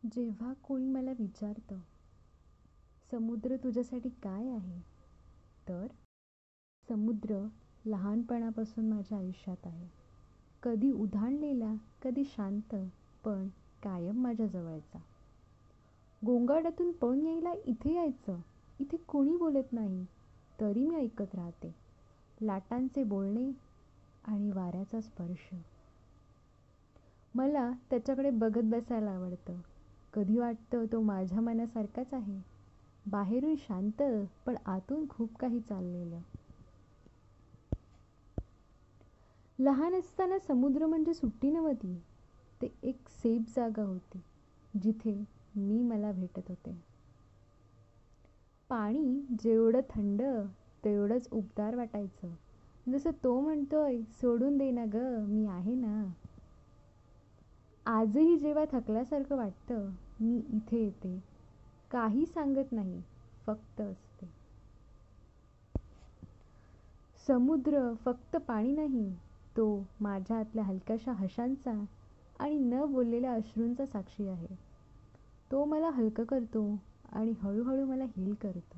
जेव्हा कोणी मला विचारतं, समुद्र तुझ्यासाठी काय आहे? तर समुद्र लहानपणापासून माझ्या आयुष्यात आहे. कधी उधाणलेला, कधी शांत, पण कायम माझ्या जवळचा. गोंगाटातून पळून यायला इथे यायचं. इथे कोणी बोलत नाही, तरी मी ऐकत राहते. लाटांचे बोलणे आणि वाऱ्याचा स्पर्श. मला त्याच्याकडे बघत बसायला आवडतं. कधी वाटतं तो माझ्या मनासारखाच आहे. बाहेरून शांत, पण आतून खूप काही चाललेलं. लहान असताना समुद्र म्हणजे सुट्टी नव्हती. ते एक सेफ जागा होती, जिथे मी मला भेटत होते. पाणी जेवढं थंड, तेवढंच उबदार वाटायचं. जसं तो म्हणतोय, सोडून दे ना ग, मी आहे ना. आजही जेव्हा थकल्यासारखं वाटतं, मी इथे येते. काही सांगत नाही, फक्त असते. समुद्र फक्त पाणी नाही, तो माझ्या आतल्या हलक्याशा हशांचा आणि न बोललेल्या अश्रूंचा साक्षी आहे. तो मला हलकं करतो आणि हळूहळू मला हील करतो.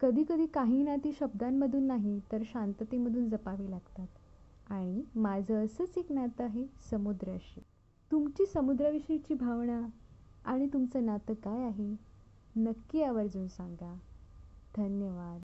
कधी कधी काही नाती शब्दांमधून नाही, तर शांततेमधून जपावी लागतात. आणि माझं असंच एक नातं आहे समुद्राशी. तुमची समुद्राविषयीची भावना आणि तुमचं नातं काय आहे? नक्की आवर्जून सांगा. धन्यवाद.